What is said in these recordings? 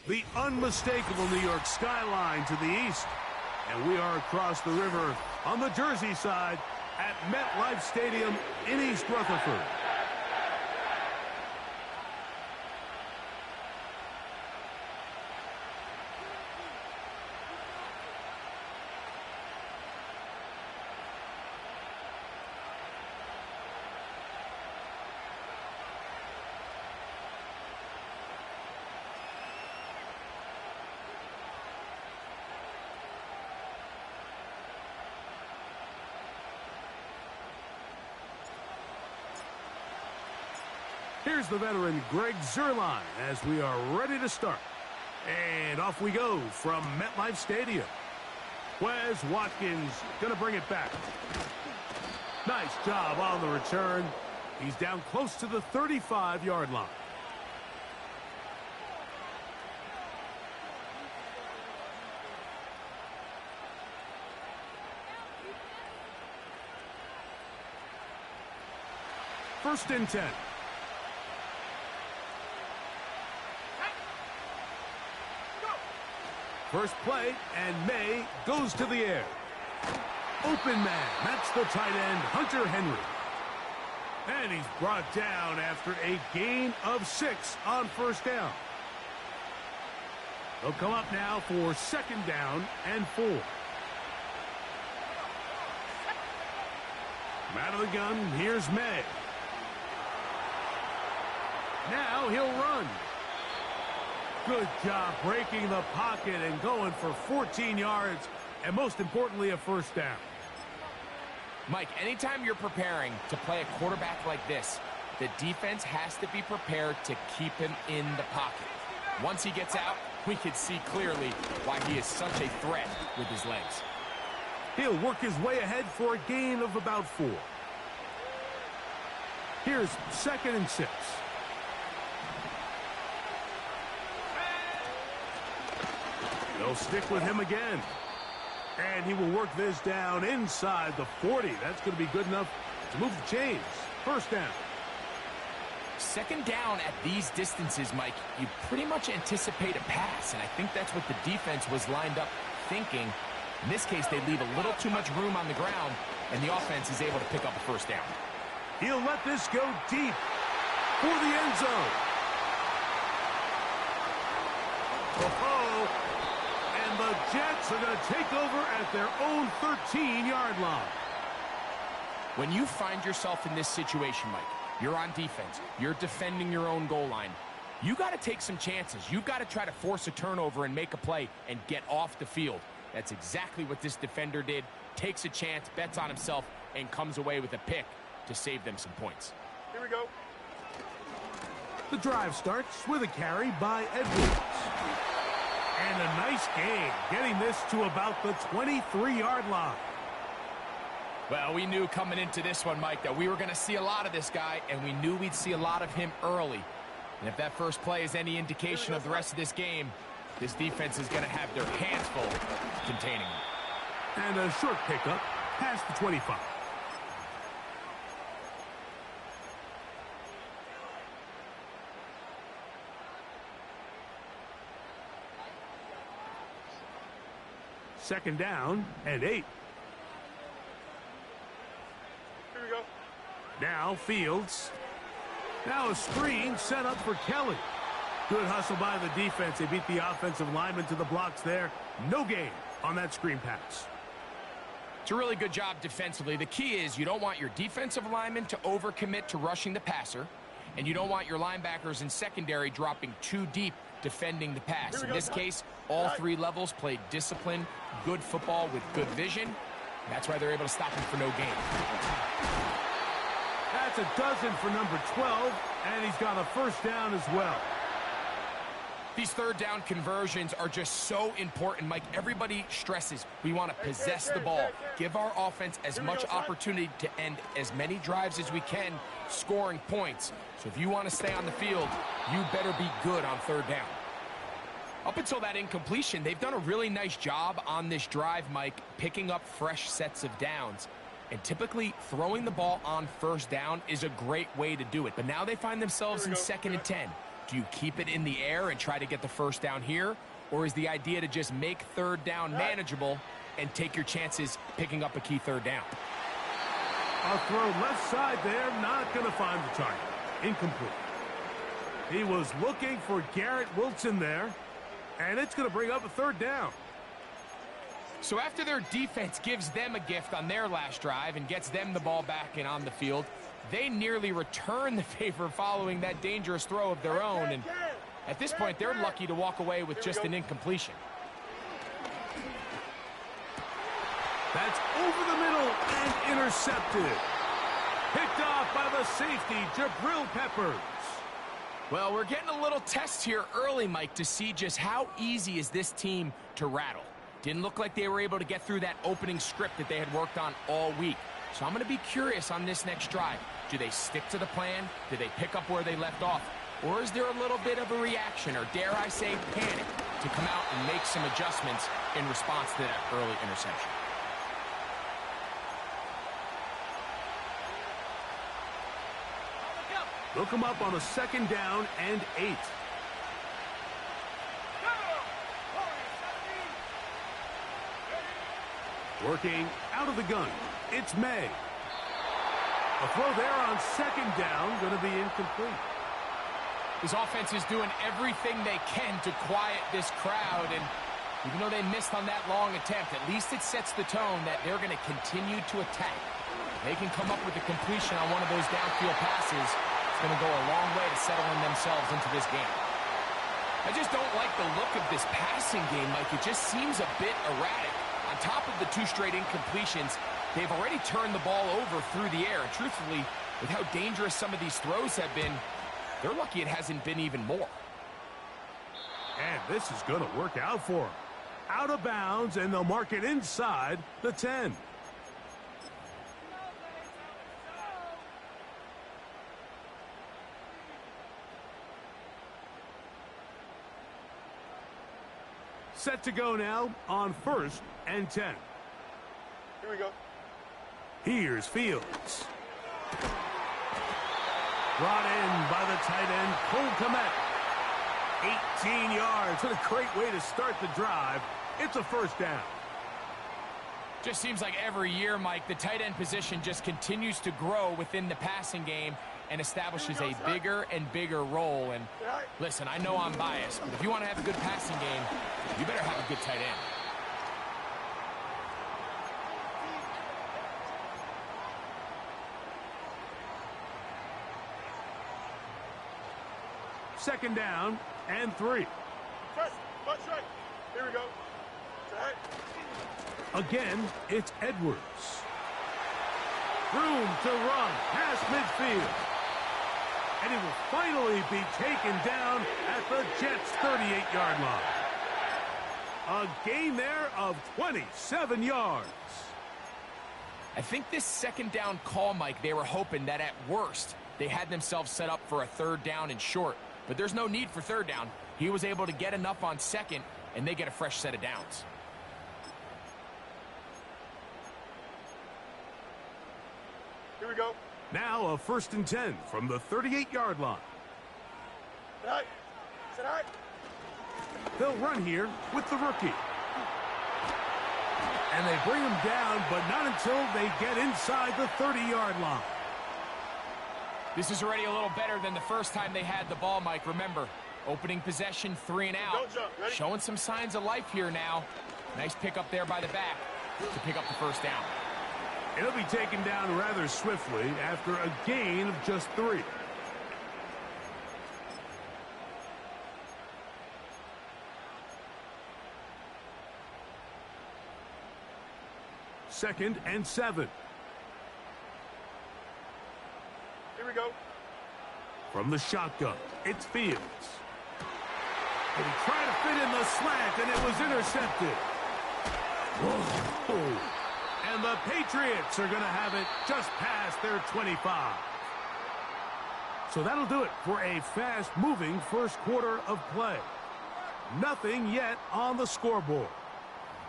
The unmistakable New York skyline to the east. And we are across the river on the Jersey side at MetLife Stadium in East Rutherford. Here's the veteran Greg Zuerlein as we are ready to start. And off we go from MetLife Stadium. Wes Watkins going to bring it back. Nice job on the return. He's down close to the 35-yard line. First and 10. First play, and May goes to the air. Open man, that's the tight end, Hunter Henry. And he's brought down after a gain of 6 on first down. They'll come up now for second down and 4. From out of the gun, here's May. Now he'll run. Good job breaking the pocket and going for 14 yards, and most importantly, a first down. Mike, anytime you're preparing to play a quarterback like this, the defense has to be prepared to keep him in the pocket. Once he gets out, we can see clearly why he is such a threat with his legs. He'll work his way ahead for a gain of about 4. Here's second and 6. They'll stick with him again. And he will work this down inside the 40. That's going to be good enough to move the chains. First down. Second down at these distances, Mike, you pretty much anticipate a pass, and I think that's what the defense was lined up thinking. In this case, they leave a little too much room on the ground, and the offense is able to pick up a first down. He'll let this go deep for the end zone. Oh-ho! And the Jets are going to take over at their own 13-yard line. When you find yourself in this situation, Mike, you're on defense, you're defending your own goal line, you got to take some chances. You've got to try to force a turnover and make a play and get off the field. That's exactly what this defender did. Takes a chance, bets on himself, and comes away with a pick to save them some points. Here we go. The drive starts with a carry by Edwards. And a nice gain, getting this to about the 23-yard line. Well, we knew coming into this one, Mike, that we were going to see a lot of this guy, and we knew we'd see a lot of him early. And if that first play is any indication of the rest of this game, this defense is going to have their hands full containing him. And a short pickup past the 25. Second down and 8. Here we go. Now Fields. Now a screen set up for Kelly. Good hustle by the defense. They beat the offensive lineman to the blocks there. No gain on that screen pass. It's a really good job defensively. The key is you don't want your defensive linemen to overcommit to rushing the passer, and you don't want your linebackers in secondary dropping too deep defending the pass. In this case, all 3 levels played disciplined, good football with good vision. That's why they're able to stop him for no gain. That's a dozen for number 12, and he's got a first down as well. These third down conversions are just so important, Mike. Everybody stresses we want to possess the ball, give our offense as much opportunity to end as many drives as we can, scoring points. So if you want to stay on the field, you better be good on third down. Up until that incompletion, they've done a really nice job on this drive, Mike, picking up fresh sets of downs. And typically, throwing the ball on first down is a great way to do it. But now they find themselves in second and 10. Do you keep it in the air and try to get the first down here? Or is the idea to just make third down manageable and take your chances picking up a key third down? A throw left side there, not going to find the target. Incomplete. He was looking for Garrett Wilson there, and it's going to bring up a third down. So after their defense gives them a gift on their last drive and gets them the ball back and on the field, they nearly return the favor following that dangerous throw of their own. And at this point, they're lucky to walk away with just an incompletion. That's over the middle and intercepted. Picked off by the safety, Jabril Peppers. Well, we're getting a little test here early, Mike, to see just how easy is this team to rattle. Didn't look like they were able to get through that opening script that they had worked on all week. So I'm going to be curious on this next drive. Do they stick to the plan? Do they pick up where they left off? Or is there a little bit of a reaction, or dare I say panic, to come out and make some adjustments in response to that early interception? They'll come up on a 2nd down and 8. Working out of the gun, it's May. A throw there on 2nd down, going to be incomplete. This offense is doing everything they can to quiet this crowd, and even though they missed on that long attempt, at least it sets the tone that they're going to continue to attack. They can come up with a completion on one of those downfield passes. It's going to go a long way to settling themselves into this game. I just don't like the look of this passing game, Mike. It just seems a bit erratic. On top of the 2 straight incompletions, they've already turned the ball over through the air. And truthfully, with how dangerous some of these throws have been, they're lucky it hasn't been even more. And this is going to work out for them. Out of bounds, and they'll mark it inside the 10. Set to go now on 1st and 10. Here we go. Here's Fields. Brought in by the tight end, Cole Kmet. 18 yards. What a great way to start the drive. It's a 1st down. Just seems like every year, Mike, the tight end position just continues to grow within the passing game and establishes a bigger and bigger role. And listen, I know I'm biased, but if you want to have a good passing game, you better have a good tight end. Second down and 3. Watch right. Here we go. Again, it's Edwards. Room to run past midfield. And he will finally be taken down at the Jets' 38-yard line. A gain there of 27 yards. I think this 2nd down call, Mike, they were hoping that at worst they had themselves set up for a 3rd down and short. But there's no need for 3rd down. He was able to get enough on 2nd, and they get a fresh set of downs. Here we go. Now a 1st and 10 from the 38-yard line. Sit high. They'll run here with the rookie. And they bring him down, but not until they get inside the 30-yard line. This is already a little better than the first time they had the ball, Mike. Remember, opening possession, 3 and out. Don't jump. Ready? Showing some signs of life here now. Nice pickup there by the back to pick up the 1st down. It'll be taken down rather swiftly after a gain of just 3. Second and 7. Here we go. From the shotgun, it's Fields. And he tried to fit in the slant, and it was intercepted. Whoa. And the Patriots are going to have it just past their 25. So that'll do it for a fast-moving first quarter of play. Nothing yet on the scoreboard.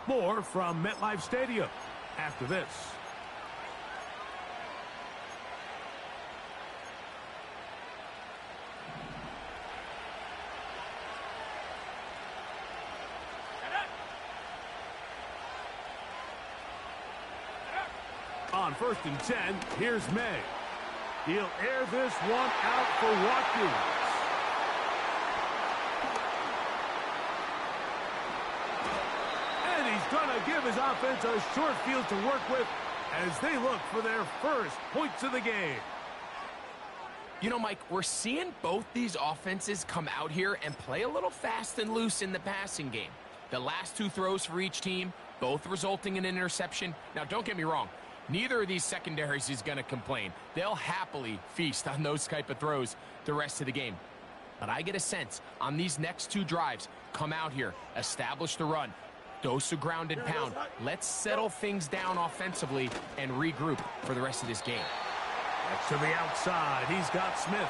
More from MetLife Stadium after this. on 1st and 10. Here's May. He'll air this one out for Watkins. And he's going to give his offense a short field to work with as they look for their first points of the game. You know, Mike, we're seeing both these offenses come out here and play a little fast and loose in the passing game. The last 2 throws for each team, both resulting in an interception. Now, don't get me wrong. Neither of these secondaries is going to complain. They'll happily feast on those type of throws the rest of the game. But I get a sense on these next 2 drives, come out here, establish the run, dose of ground and pound. Let's settle things down offensively and regroup for the rest of this game. Back to the outside. He's got Smith.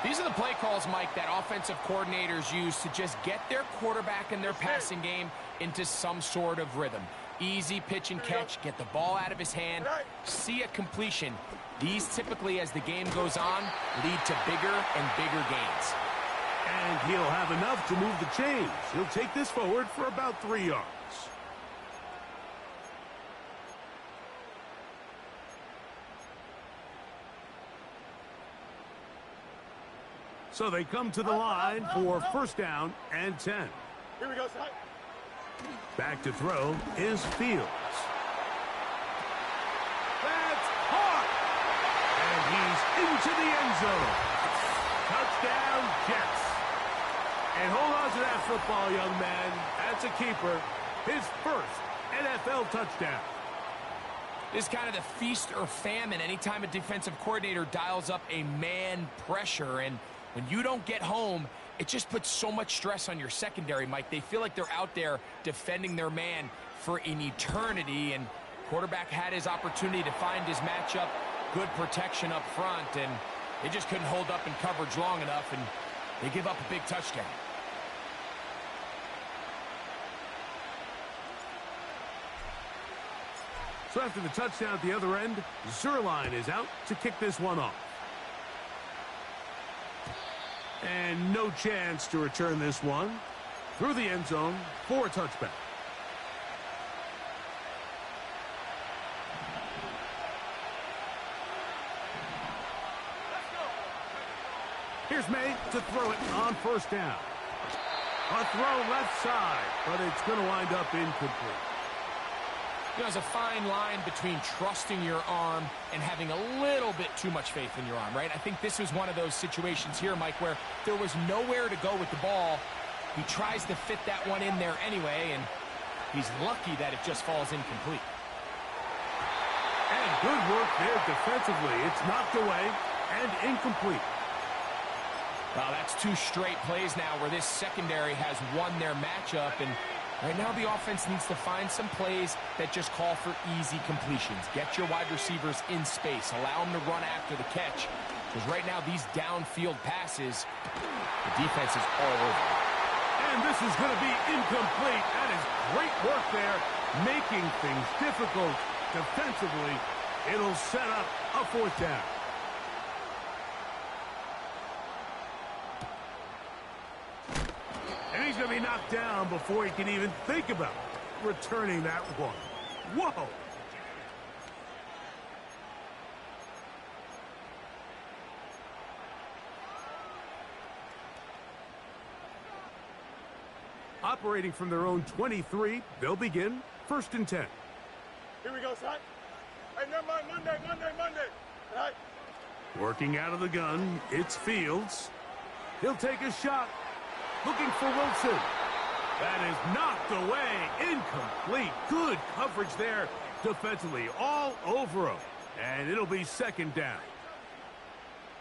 These are the play calls, Mike, that offensive coordinators use to just get their quarterback and their passing game into some sort of rhythm. Easy pitch and catch, get the ball out of his hand, see a completion. These typically, as the game goes on, lead to bigger and bigger gains. And he'll have enough to move the chains. He'll take this forward for about 3 yards. So they come to the line for 1st down and 10. Here we go, son. Back to throw is Fields. That's caught! And he's into the end zone. Touchdown, Jets. And hold on to that football, young man. That's a keeper. His first NFL touchdown. This is kind of the feast or famine anytime a defensive coordinator dials up a man pressure. And when you don't get home, it just puts so much stress on your secondary, Mike. They feel like they're out there defending their man for an eternity, and quarterback had his opportunity to find his matchup, good protection up front, and they just couldn't hold up in coverage long enough, and they give up a big touchdown. So after the touchdown at the other end, Zerline is out to kick this one off. And no chance to return this one through the end zone for a touchback. Here's May to throw it on 1st down. A throw left side, but it's going to wind up incomplete. You know, there's a fine line between trusting your arm and having a little bit too much faith in your arm, right? I think this was one of those situations here, Mike, where there was nowhere to go with the ball. He tries to fit that one in there anyway, and he's lucky that it just falls incomplete. And good work there defensively. It's knocked away and incomplete. Well, that's 2 straight plays now where this secondary has won their matchup, and right now, the offense needs to find some plays that just call for easy completions. Get your wide receivers in space. Allow them to run after the catch. Because right now, these downfield passes, the defense is all over. And this is going to be incomplete. That is great work there, making things difficult defensively. It'll set up a 4th down. And he's going to be knocked down before he can even think about returning that one. Whoa! Operating from their own 23, they'll begin 1st and 10. Here we go, son. Hey, never mind. Monday. All right. Working out of the gun, it's Fields. He'll take a shot. Looking for Wilson. That is knocked away. Incomplete. Good coverage there defensively. All over him. And it'll be 2nd down.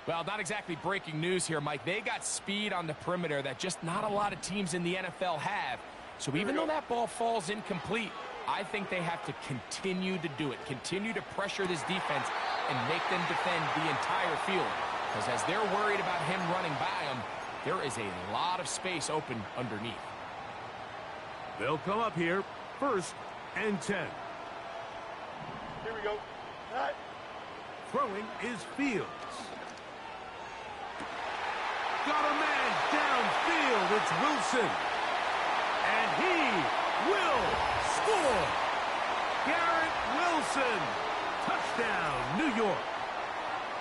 Well, not exactly breaking news here, Mike. They got speed on the perimeter that just not a lot of teams in the NFL have. So even though that ball falls incomplete, I think they have to continue to do it. Continue to pressure this defense and make them defend the entire field. Because as they're worried about him running by them, there is a lot of space open underneath. They'll come up here 1st and 10. Here we go. All right. Throwing is Fields. Got a man downfield. It's Wilson. And he will score. Garrett Wilson Touchdown, New York.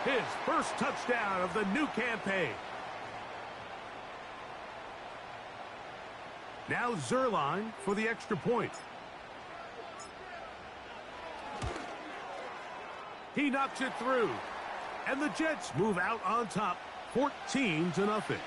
His first touchdown of the new campaign. Now Zerline for the extra point. He knocks it through. And the Jets move out on top, 14-0.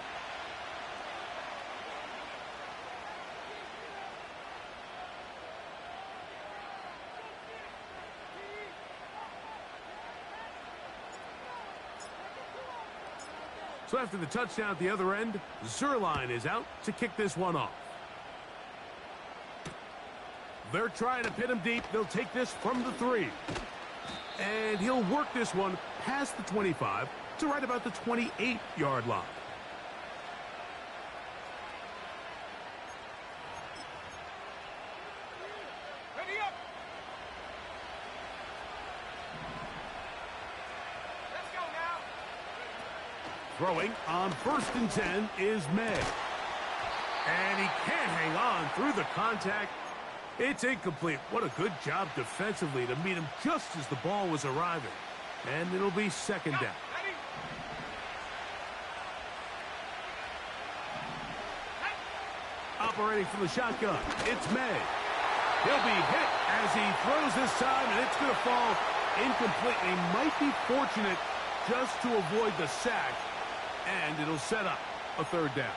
So after the touchdown at the other end, Zerline is out to kick this one off. They're trying to pin him deep. They'll take this from the 3. And he'll work this one past the 25 to right about the 28-yard line. Ready up. Let's go now. Throwing on 1st and 10 is May. And he can't hang on through the contact. It's incomplete. What a good job defensively to meet him just as the ball was arriving. And it'll be 2nd down. Operating from the shotgun, it's May. He'll be hit as he throws this time, and it's going to fall incomplete. He might be fortunate just to avoid the sack, and it'll set up a 3rd down.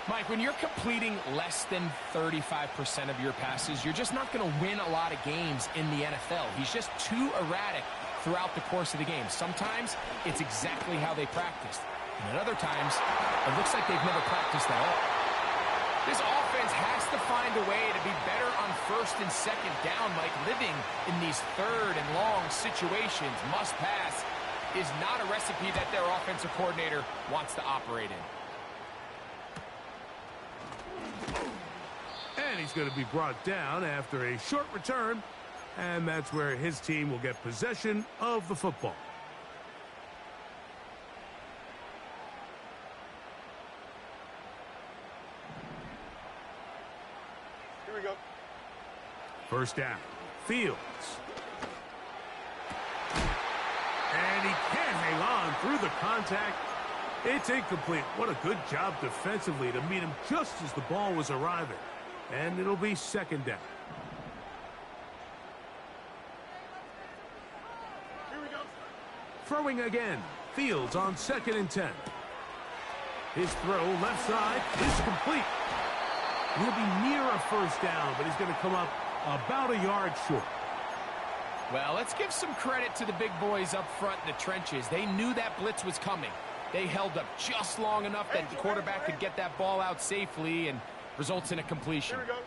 Mike, when you're completing less than 35% of your passes, you're just not going to win a lot of games in the NFL. He's just too erratic throughout the course of the game. Sometimes it's exactly how they practiced. And at other times, it looks like they've never practiced at all. This offense has to find a way to be better on 1st and 2nd down, Mike. Living in these 3rd and long situations, must pass, is not a recipe that their offensive coordinator wants to operate in. And he's going to be brought down after a short return. And that's where his team will get possession of the football. Here we go. 1st down. Fields. And he can't hang on through the contact. It's incomplete. What a good job defensively to meet him just as the ball was arriving. And it'll be 2nd down. Here we go. Throwing again. Fields on 2nd and 10. His throw left side is complete. He'll be near a 1st down, but he's going to come up about a yard short. Well, let's give some credit to the big boys up front in the trenches. They knew that blitz was coming. They held up just long enough that the quarterback could get that ball out safely, and results in a completion. Here we go.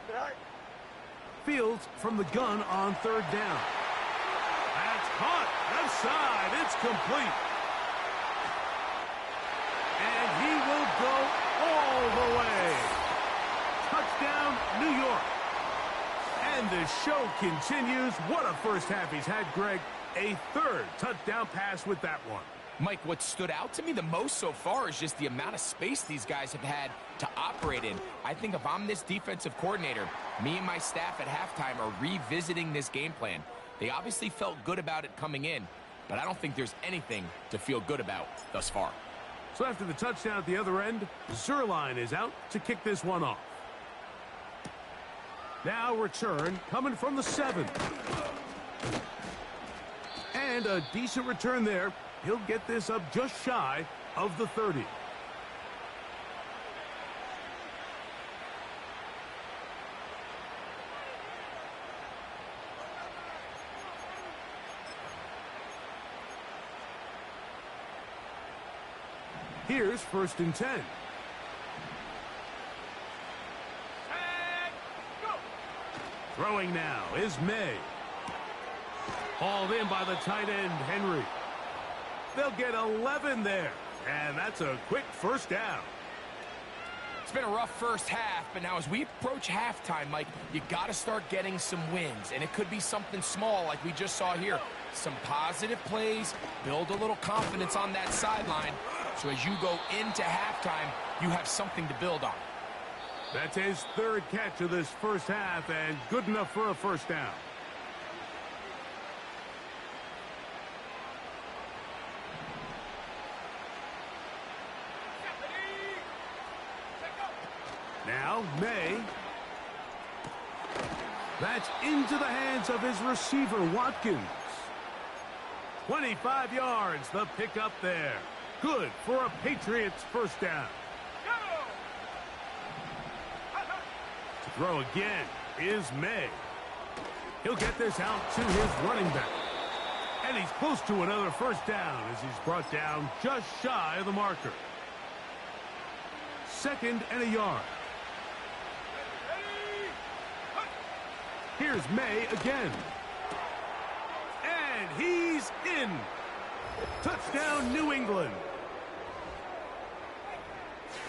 Get high. Fields from the gun on 3rd down. That's caught. Left side. It's complete. And he will go all the way. Touchdown, New York. And the show continues. What a first half he's had, Greg. A 3rd touchdown pass with that one. Mike, what stood out to me the most so far is just the amount of space these guys have had to operate in. I think if I'm this defensive coordinator, me and my staff at halftime are revisiting this game plan. They obviously felt good about it coming in, but I don't think there's anything to feel good about thus far. So after the touchdown at the other end, Zerline is out to kick this one off. Now return coming from the 7. And a decent return there. He'll get this up just shy of the 30. Here's 1st and 10. Throwing now is May. Hauled in by the tight end, Henry. They'll get 11 there, and that's a quick 1st down. It's been a rough first half, but now as we approach halftime, Mike, you got to start getting some wins, and it could be something small like we just saw here. Some positive plays, build a little confidence on that sideline, so as you go into halftime, you have something to build on. That's his 3rd catch of this first half, and good enough for a 1st down. Now, May. That's into the hands of his receiver, Watkins. 25 yards, the pickup there. Good for a Patriots first down. To throw again is May. He'll get this out to his running back. And he's close to another first down as he's brought down just shy of the marker. 2nd and a yard. Here's May again. And he's in. Touchdown, New England.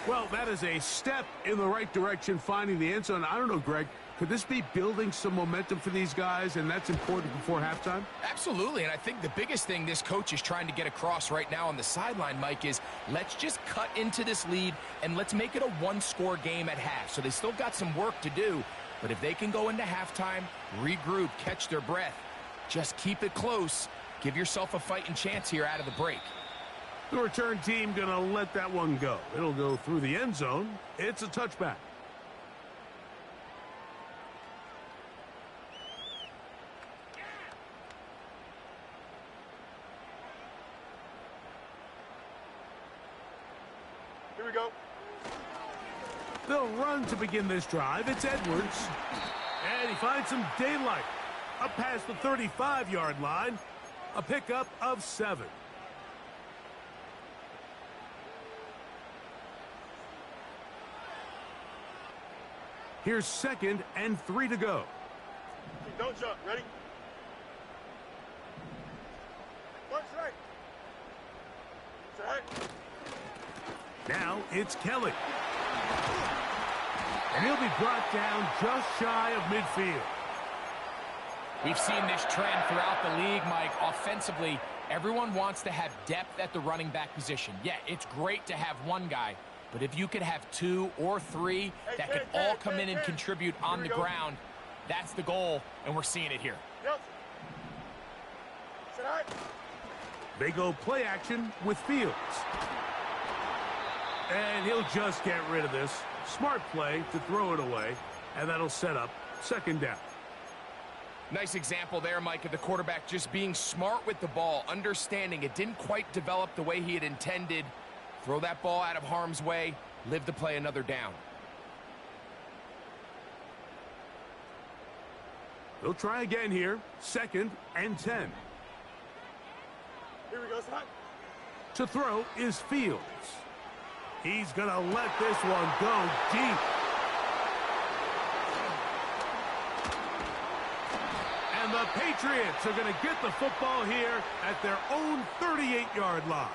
Well, that is a step in the right direction, finding the end zone. I don't know, Greg. Could this be building some momentum for these guys, and that's important before halftime? Absolutely, and I think the biggest thing this coach is trying to get across right now on the sideline, Mike, is let's just cut into this lead, and let's make it a one-score game at half. So they still got some work to do, but if they can go into halftime, regroup, catch their breath, just keep it close, give yourself a fighting chance here out of the break. The return team going to let that one go. It'll go through the end zone. It's a touchback. Here we go. They'll run to begin this drive. It's Edwards. And he finds some daylight. Up past the 35-yard line. A pickup of 7. Here's 2nd and 3 to go. Don't jump. Ready? One straight. Set. Now it's Kelly. And he'll be brought down just shy of midfield. We've seen this trend throughout the league, Mike. Offensively, everyone wants to have depth at the running back position. Yeah, it's great to have one guy, but if you could have 2 or 3 that could all come in and contribute on the ground, that's the goal, and we're seeing it here. Yep. Set. They go play action with Fields. And he'll just get rid of this. Smart play to throw it away, and that'll set up 2nd down. Nice example there, Mike, of the quarterback just being smart with the ball, understanding it didn't quite develop the way he had intended. Throw that ball out of harm's way, live to play another down. They'll try again here. 2nd and 10. Here we go, son. To throw is Fields. He's going to let this one go deep. And the Patriots are going to get the football here at their own 38-yard line.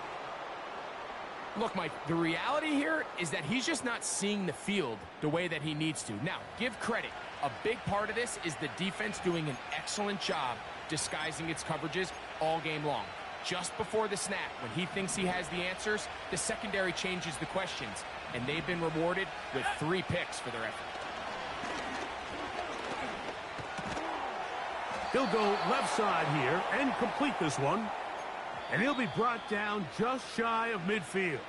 Look, Mike, the reality here is that he's just not seeing the field the way that he needs to. Now, give credit. A big part of this is the defense doing an excellent job disguising its coverages all game long. Just before the snap, when he thinks he has the answers, the secondary changes the questions, and they've been rewarded with 3 picks for their effort. He'll go left side here and complete this one. And he'll be brought down just shy of midfield.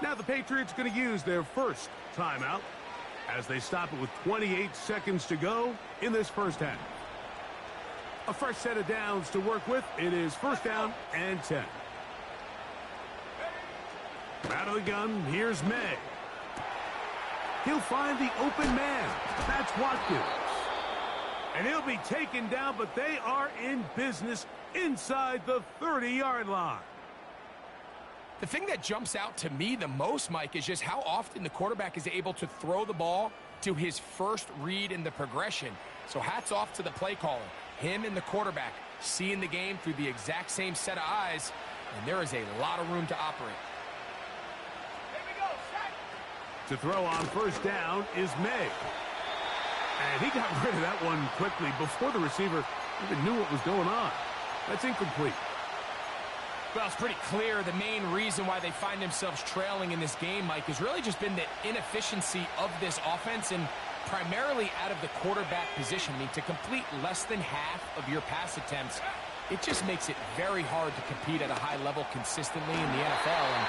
Now the Patriots going to use their first timeout as they stop it with 28 seconds to go in this first half. A fresh set of downs to work with. It is 1st down and 10. Out of the gun, here's May. He'll find the open man. That's Watkins. And he'll be taken down, but they are in business inside the 30-yard line. The thing that jumps out to me the most, Mike, is just how often the quarterback is able to throw the ball to his first read in the progression. So hats off to the play caller. Him and the quarterback seeing the game through the exact same set of eyes, and there is a lot of room to operate. Here we go, set. To throw on 1st down is May. And he got rid of that one quickly before the receiver even knew what was going on. That's incomplete. Well, it's pretty clear the main reason why they find themselves trailing in this game, Mike, has really just been the inefficiency of this offense and primarily out of the quarterback position. I mean, to complete less than half of your pass attempts, it just makes it very hard to compete at a high level consistently in the NFL. And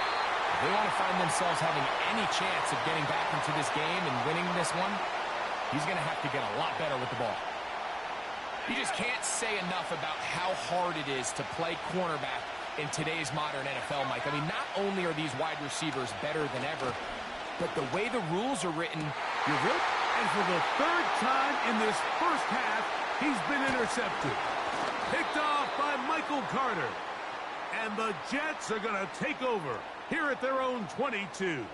If they want to find themselves having any chance of getting back into this game and winning this one, he's going to have to get a lot better with the ball. You just can't say enough about how hard it is to play cornerback in today's modern NFL, Mike. I mean, not only are these wide receivers better than ever, but the way the rules are written, you're really... And for the third time in this first half, he's been intercepted. Picked off by Michael Carter. And the Jets are going to take over here at their own 22.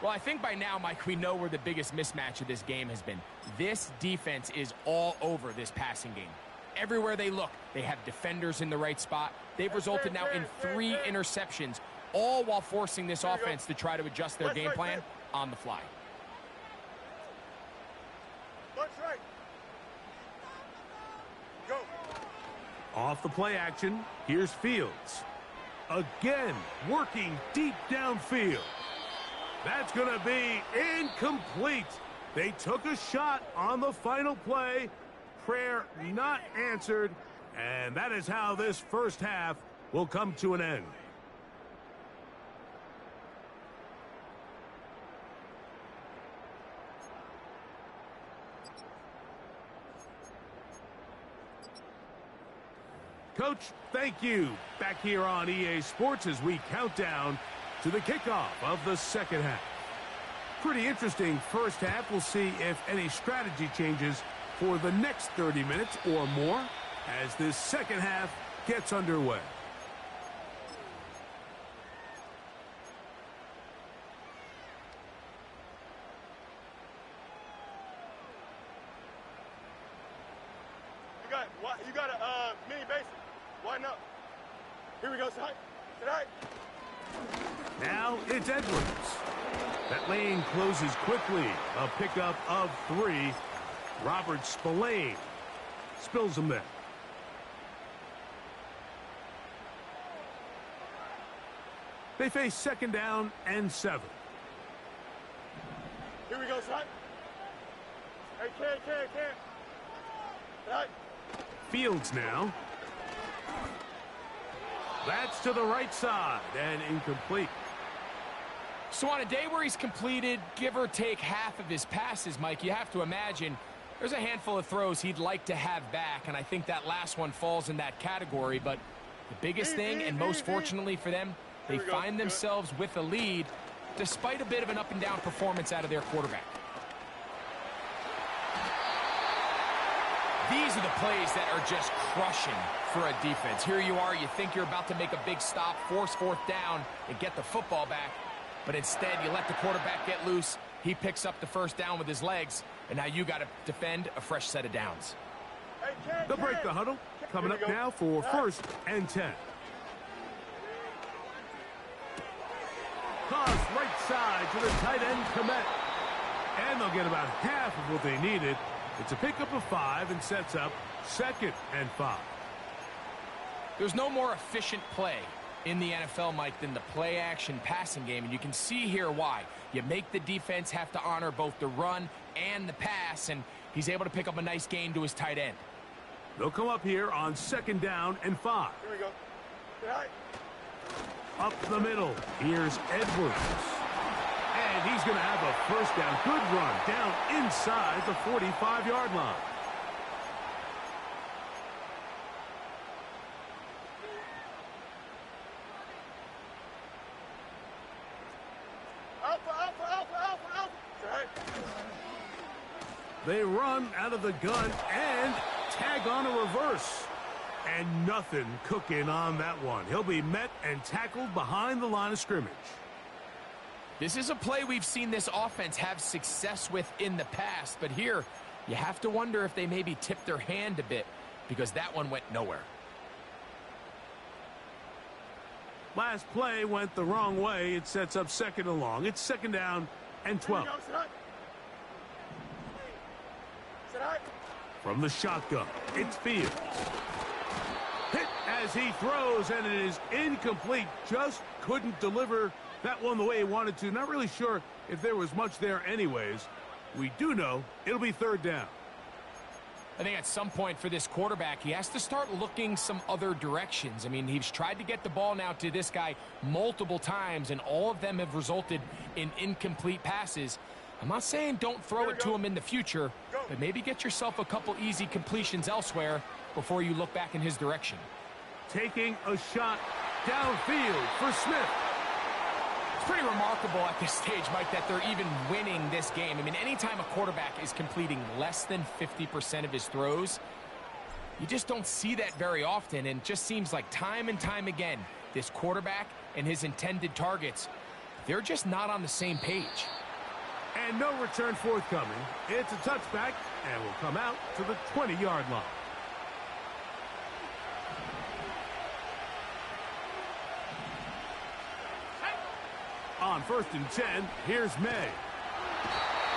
Well, I think by now, Mike, we know where the biggest mismatch of this game has been. This defense is all over this passing game. Everywhere they look, they have defenders in the right spot. They've resulted now in 3 interceptions, all while forcing this offense to try to adjust their game plan on the fly. Right. Go. Off the play action, here's Fields. Again, working deep downfield. That's going to be incomplete. They took a shot on the final play. Prayer not answered. And that is how this first half will come to an end. Coach, thank you. Back here on EA Sports as we count down to the kickoff of the second half. Pretty interesting first half. We'll see if any strategy changes for the next 30 minutes or more as this second half gets underway. You got a mini base. Why not? Here we go, side. Tonight. Now it's Edwards. That lane closes quickly. A pickup of 3. Robert Spillane spills him there. They face second down and 7. Here we go, son. Hey, can. Right. Fields now. That's to the right side and incomplete. So on a day where he's completed, give or take half of his passes, Mike, you have to imagine there's a handful of throws he'd like to have back, and I think that last one falls in that category. But the biggest thing, and most fortunately for them, they find themselves with a lead despite a bit of an up-and-down performance out of their quarterback. These are the plays that are just crushing for a defense. Here you are, you think you're about to make a big stop, force 4th down, and get the football back. But instead, you let the quarterback get loose. He picks up the first down with his legs, and now you got to defend a fresh set of downs. They'll break the huddle. Coming up now for 1st and 10. Toss right side to the tight end, Komet. And they'll get about half of what they needed. It's a pickup of 5 and sets up 2nd and 5. There's no more efficient play in the NFL, Mike, than the play-action passing game, and you can see here why. You make the defense have to honor both the run and the pass, and he's able to pick up a nice gain to his tight end. They'll come up here on 2nd down and 5. Here we go. Right. Up the middle, here's Edwards. And he's going to have a first down. Good run down inside the 45-yard line. Alpha. Right. They run out of the gun and tag on a reverse. And nothing cooking on that one. He'll be met and tackled behind the line of scrimmage. This is a play we've seen this offense have success with in the past, but here you have to wonder if they maybe tipped their hand a bit because that one went nowhere. Last play went the wrong way. It sets up 2nd and long. It's 2nd down and 12. From the shotgun, it's Fields. Hit as he throws, and it is incomplete. Just couldn't deliver that one the way he wanted to. Not really sure if there was much there anyways. We do know it'll be 3rd down. I think at some point for this quarterback, he has to start looking some other directions. I mean, he's tried to get the ball now to this guy multiple times, and all of them have resulted in incomplete passes. I'm not saying don't throw it to him in the future, but maybe get yourself a couple easy completions elsewhere before you look back in his direction. Taking a shot downfield for Smith. It's pretty remarkable at this stage, Mike, that they're even winning this game. I mean, anytime a quarterback is completing less than 50% of his throws, you just don't see that very often, and it just seems like time and time again, this quarterback and his intended targets, they're just not on the same page. And no return forthcoming. It's a touchback, and will come out to the 20-yard line. On 1st and 10, here's May.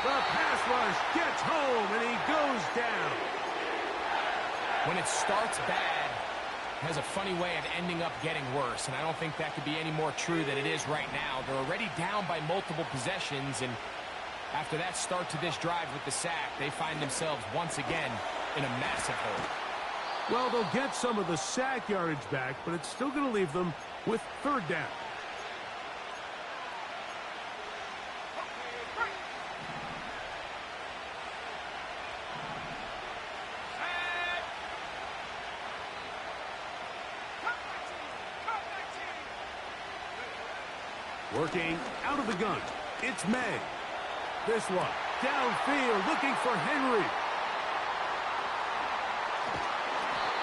The pass rush gets home, and he goes down. When it starts bad, it has a funny way of ending up getting worse, and I don't think that could be any more true than it is right now. They're already down by multiple possessions, and after that start to this drive with the sack, they find themselves once again in a massive hole. Well, they'll get some of the sack yardage back, but it's still going to leave them with 3rd down. Working out of the gun, it's May. This one, downfield, looking for Henry.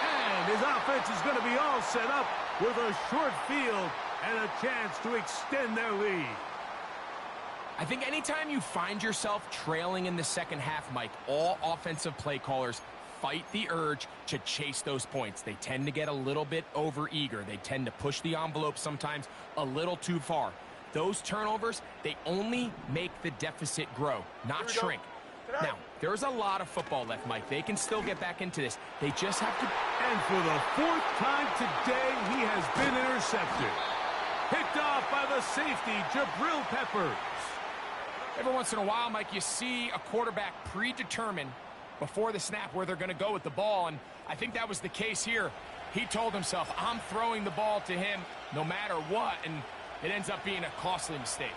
And his offense is going to be all set up with a short field and a chance to extend their lead. I think anytime you find yourself trailing in the second half, Mike, all offensive play callers fight the urge to chase those points. They tend to get a little bit overeager. They tend to push the envelope sometimes a little too far. Those turnovers, they only make the deficit grow, not shrink. Now, there's a lot of football left, Mike. They can still get back into this. They just have to. And for the 4th time today, he has been intercepted. Picked off by the safety, Jabril Peppers. Every once in a while, Mike, you see a quarterback predetermine before the snap where they're going to go with the ball, and I think that was the case here. He told himself, I'm throwing the ball to him no matter what, and it ends up being a costly mistake.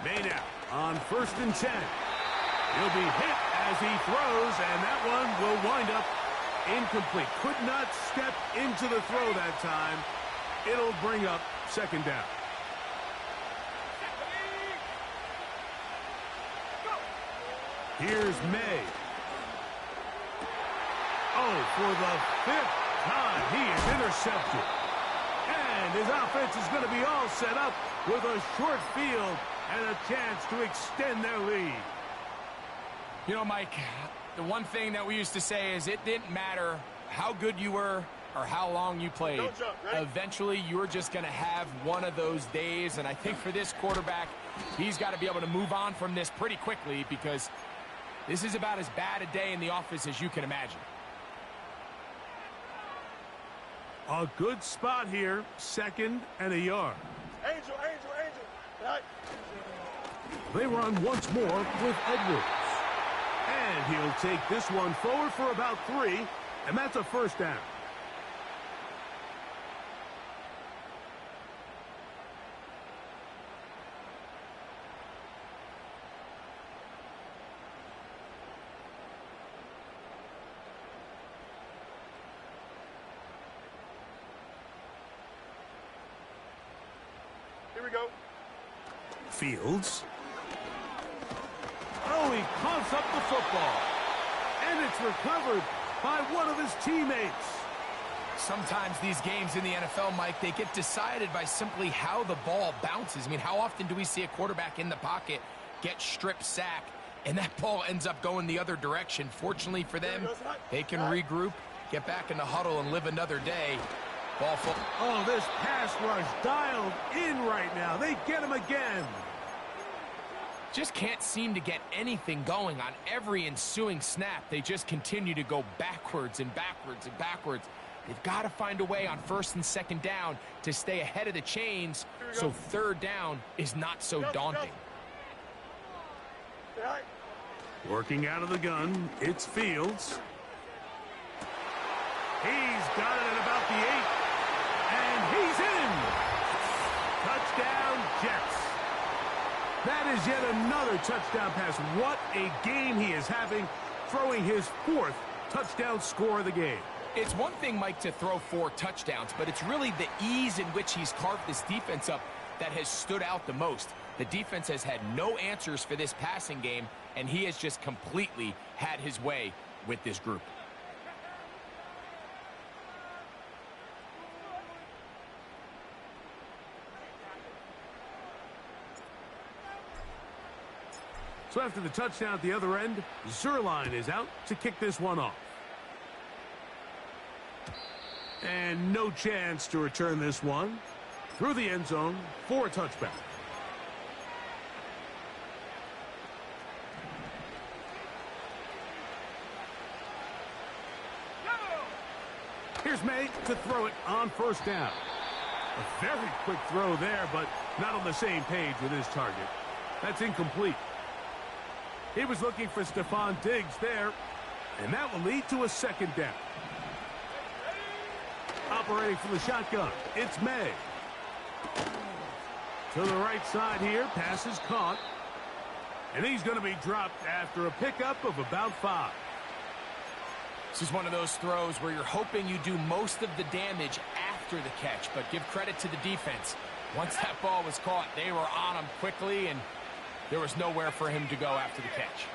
May now on 1st and 10. He'll be hit as he throws, and that one will wind up incomplete. Could not step into the throw that time. It'll bring up 2nd down. Here's May. Oh, for the 5th time, he is intercepted. And his offense is going to be all set up with a short field and a chance to extend their lead. You know, Mike, the one thing that we used to say is it didn't matter how good you were or how long you played. Eventually, you're just going to have one of those days, and I think for this quarterback, he's got to be able to move on from this pretty quickly because this is about as bad a day in the office as you can imagine. A good spot here, 2nd and a yard. Angel. Right. They run once more with Edwards. And he'll take this one forward for about 3, and that's a 1st down. Here we go. Fields. Oh, he coughs up the football. And it's recovered by one of his teammates. Sometimes these games in the NFL, Mike, they get decided by simply how the ball bounces. I mean, how often do we see a quarterback in the pocket get strip sack, and that ball ends up going the other direction? Fortunately for them, they can regroup, get back in the huddle, and live another day. Ball full. Oh, this pass rush dialed in right now. They get him again. Just can't seem to get anything going on every ensuing snap. They just continue to go backwards and backwards and backwards. They've got to find a way on 1st and 2nd down to stay ahead of the chains so 3rd down is not so daunting. Working out of the gun, it's Fields. He's got it at about the 8. And he's in! Touchdown, Jets. That is yet another touchdown pass. What a game he is having, throwing his 4th touchdown score of the game. It's one thing, Mike, to throw 4 touchdowns, but it's really the ease in which he's carved this defense up that has stood out the most. The defense has had no answers for this passing game, and he has just completely had his way with this group. So after the touchdown at the other end, Zerline is out to kick this one off. And no chance to return this one through the end zone for a touchback. Here's May to throw it on first down. A very quick throw there, but not on the same page with his target. That's incomplete. He was looking for Stephon Diggs there, and that will lead to a second down. Operating from the shotgun, it's May. To the right side here, pass is caught. And he's going to be dropped after a pickup of about 5. This is one of those throws where you're hoping you do most of the damage after the catch, but give credit to the defense. Once that ball was caught, they were on him quickly, and there was nowhere for him to go after the catch.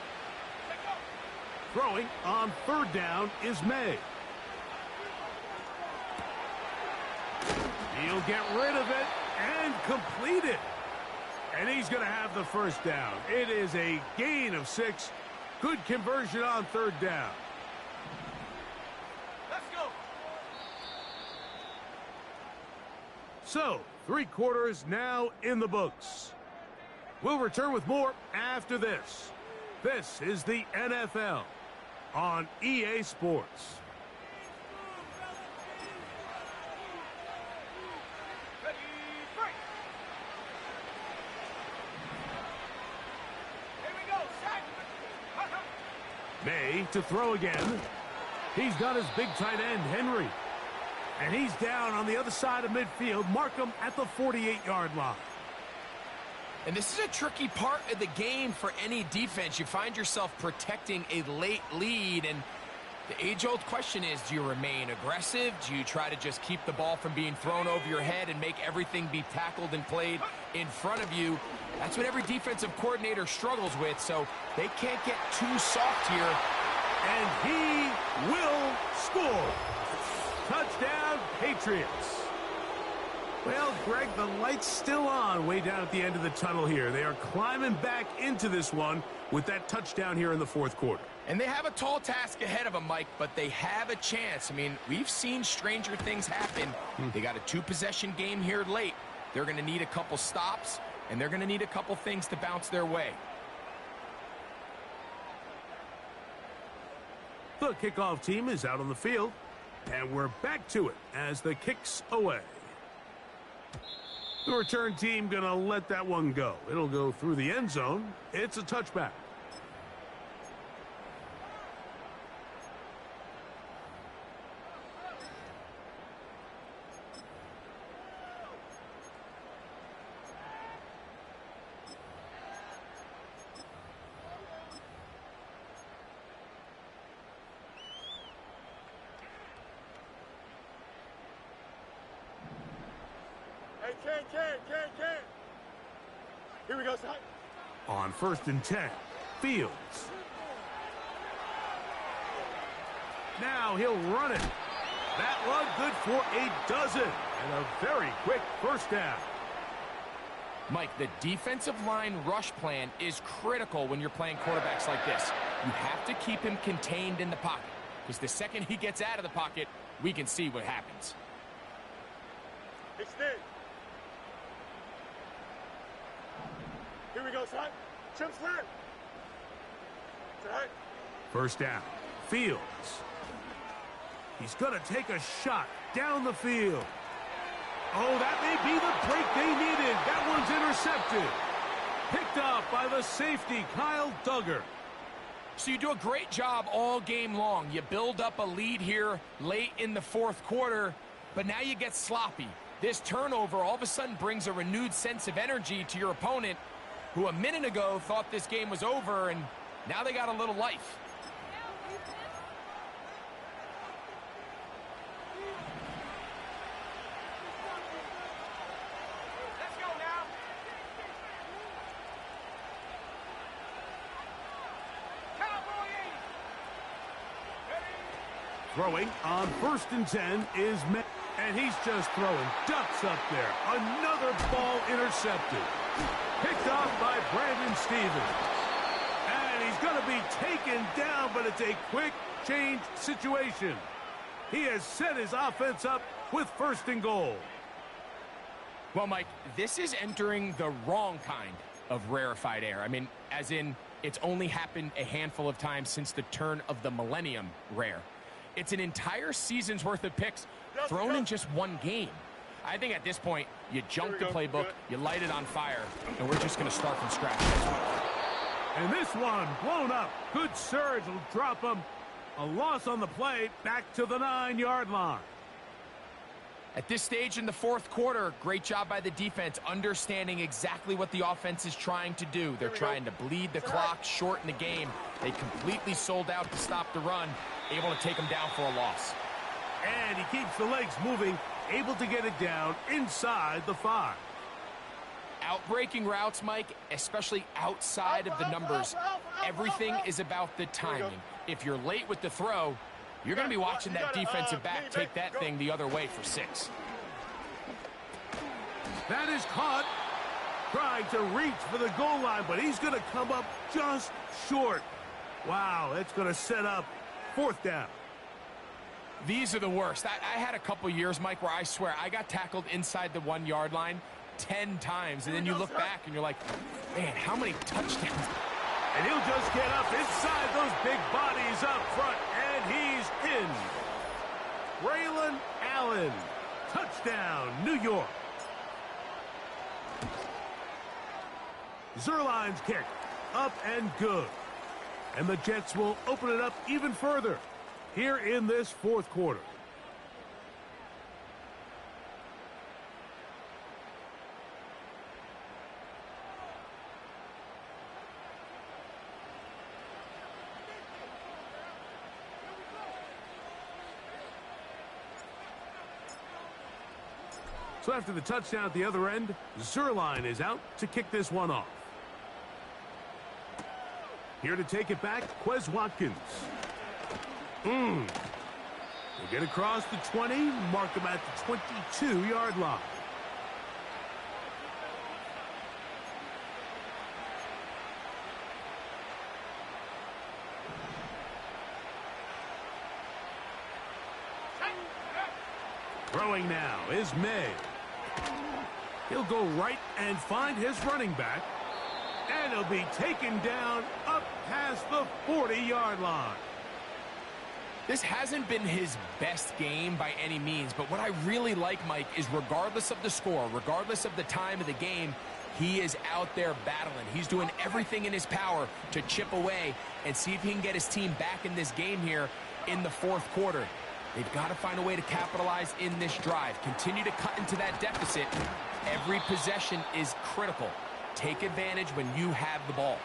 Throwing on third down is May. He'll get rid of it and complete it. And he's going to have the first down. It is a gain of 6. Good conversion on third down. Let's go. So, 3 quarters now in the books. We'll return with more after this. This is the NFL on EA Sports. Ready, break. Here we go, set. May to throw again. He's got his big tight end, Henry. And he's down on the other side of midfield. Mark him at the 48-yard line. And this is a tricky part of the game for any defense. You find yourself protecting a late lead, and the age-old question is, do you remain aggressive? Do you try to just keep the ball from being thrown over your head and make everything be tackled and played in front of you? That's what every defensive coordinator struggles with, so they can't get too soft here. And he will score. Touchdown, Patriots. Well, Greg, the light's still on way down at the end of the tunnel here. They are climbing back into this one with that touchdown here in the 4th quarter. And they have a tall task ahead of them, Mike, but they have a chance. I mean, we've seen stranger things happen. They got a 2-possession game here late. They're going to need a couple stops, and they're going to need a couple things to bounce their way. The kickoff team is out on the field, and we're back to it as the kick's away. The return team going to let that one go. It'll go through the end zone. It's a touchback. Hey, Ken. Here we go, son. On 1st and 10, Fields. Now he'll run it. That one good for a dozen. And a very quick first down. Mike, the defensive line rush plan is critical when you're playing quarterbacks like this. You have to keep him contained in the pocket, because the second he gets out of the pocket, we can see what happens. Extend. Here we go, son. Chip slant. Set. First down, Fields. He's going to take a shot down the field. Oh, that may be the break they needed. That one's intercepted. Picked off by the safety, Kyle Duggar. So you do a great job all game long. You build up a lead here late in the fourth quarter, but now you get sloppy. This turnover all of a sudden brings a renewed sense of energy to your opponent, who a minute ago thought this game was over, and now they got a little life. Throwing on 1st and 10 is Met, and he's just throwing ducks up there. Another ball intercepted. Picked off by Brandon Stevens. And he's going to be taken down, but it's a quick change situation. He has set his offense up with 1st and goal. Well, Mike, this is entering the wrong kind of rarefied air. I mean, as in, it's only happened a handful of times since the turn of the millennium rare. It's an entire season's worth of picks thrown in just one game. I think at this point, you junk the playbook, you light it on fire, and we're just going to start from scratch. And this one blown up. Good surge will drop him. A loss on the play, back to the 9-yard line. At this stage in the fourth quarter, great job by the defense, understanding exactly what the offense is trying to do. They're trying to bleed the clock, shorten the game. They completely sold out to stop the run, able to take them down for a loss. And he keeps the legs moving, able to get it down inside the 5. Outbreaking routes, Mike, especially outside of the numbers, everything is about the timing. If you're late with the throw, you're going to be watching that defensive back take that thing the other way for 6. That is caught. Trying to reach for the goal line, but he's going to come up just short. Wow, it's going to set up 4th down. These are the worst. I had a couple years, Mike, where I swear I got tackled inside the 1-yard line 10 times, and then you look back and you're like, man, how many touchdowns? And he'll just get up inside those big bodies up front, and he's in. Braylon Allen, touchdown, New York. Zerline's kick, up and good. And the Jets will open it up even further here in this fourth quarter. So after the touchdown at the other end, Zerline is out to kick this one off. Here to take it back, Quez Watkins. They get across the 20, mark them at the 22-yard line. Throwing now is May. He'll go right and find his running back. And he'll be taken down up past the 40-yard line. This hasn't been his best game by any means, but what I really like, Mike, is regardless of the score, regardless of the time of the game, he is out there battling. He's doing everything in his power to chip away and see if he can get his team back in this game here in the fourth quarter. They've got to find a way to capitalize in this drive. Continue to cut into that deficit. Every possession is critical. Take advantage when you have the ball.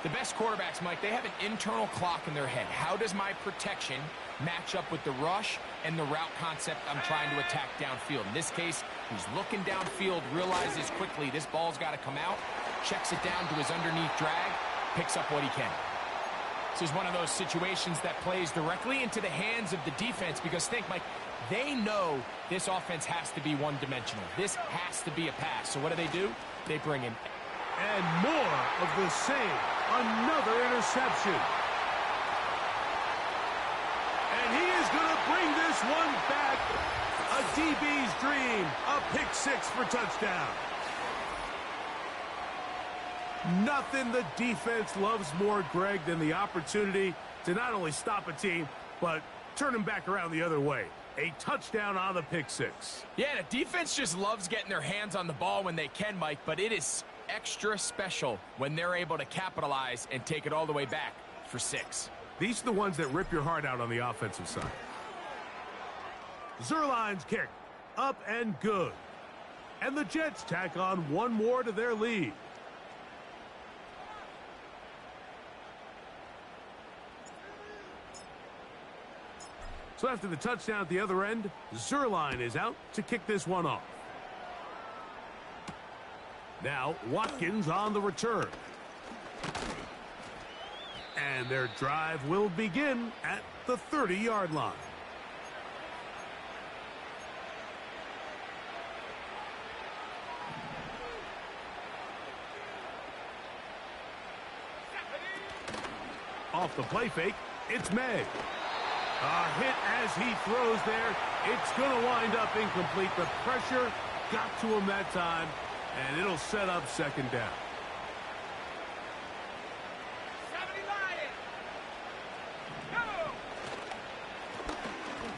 The best quarterbacks, Mike, they have an internal clock in their head. How does my protection match up with the rush and the route concept I'm trying to attack downfield? In this case, he's looking downfield, realizes quickly this ball's got to come out, checks it down to his underneath drag, picks up what he can. This is one of those situations that plays directly into the hands of the defense because think, Mike, they know this offense has to be one-dimensional. This has to be a pass. So what do? They bring in. And more of the same. Another interception. And he is going to bring this one back. A DB's dream. A pick six for touchdown. Nothing the defense loves more, Greg, than the opportunity to not only stop a team, but turn them back around the other way. A touchdown on the pick six. Yeah, the defense just loves getting their hands on the ball when they can, Mike, but it is extra special when they're able to capitalize and take it all the way back for 6. These are the ones that rip your heart out on the offensive side. Zerline's kick, up and good. And the Jets tack on one more to their lead. So after the touchdown at the other end, Zerline is out to kick this one off. Now Watkins on the return. And their drive will begin at the 30-yard line. Off the play fake, it's May. A hit as he throws there. It's going to wind up incomplete. The pressure got to him that time, and it'll set up second down.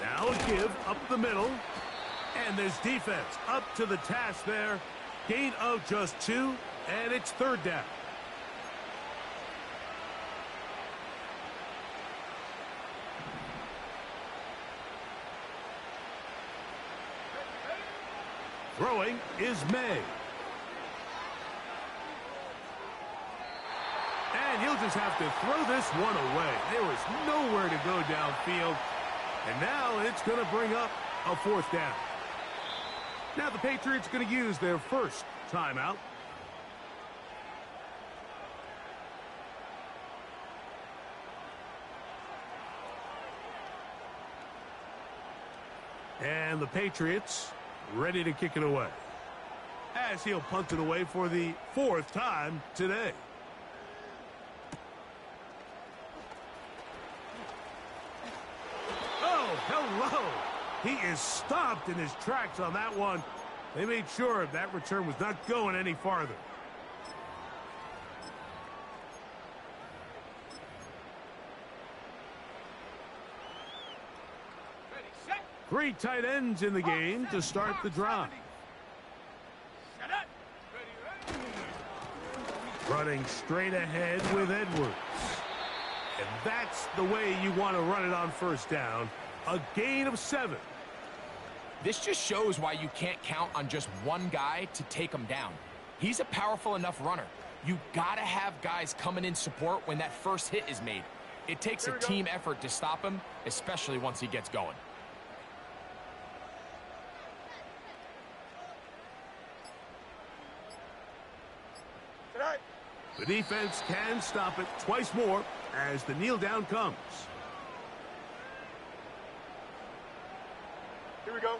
Now a give up the middle, and this defense up to the task there. Gain of just 2, and it's third down. Throwing is May. And he'll just have to throw this one away. There was nowhere to go downfield. And now it's going to bring up a fourth down. Now the Patriots going to use their first timeout. And the Patriots ready to kick it away, as he'll punt it away for the 4th time today. Oh, hello. He is stopped in his tracks on that one. They made sure that return was not going any farther. Three tight ends in the game to start the drive. Running straight ahead with Edwards. And that's the way you want to run it on first down. A gain of 7. This just shows why you can't count on just one guy to take him down. He's a powerful enough runner. You got to have guys coming in support when that first hit is made. It takes a team effort to stop him, especially once he gets going. The defense can stop it twice more as the kneel down comes. Here we go.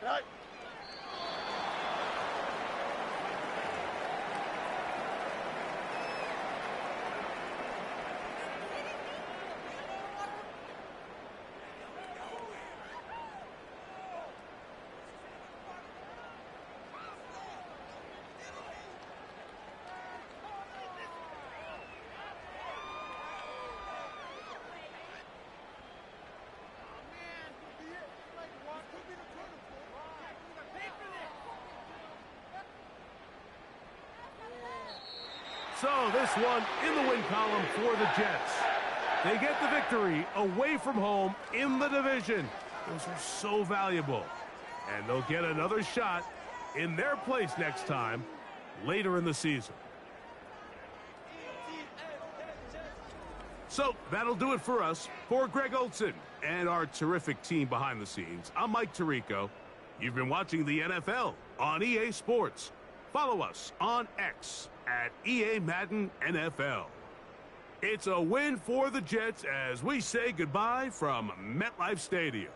Right. So this one in the win column for the Jets. They get the victory away from home in the division. Those are so valuable. And they'll get another shot in their place next time later in the season. So that'll do it for us. For Greg Olson and our terrific team behind the scenes, I'm Mike Tirico. You've been watching the NFL on EA Sports. Follow us on X at EA Madden NFL. It's a win for the Jets as we say goodbye from MetLife Stadium.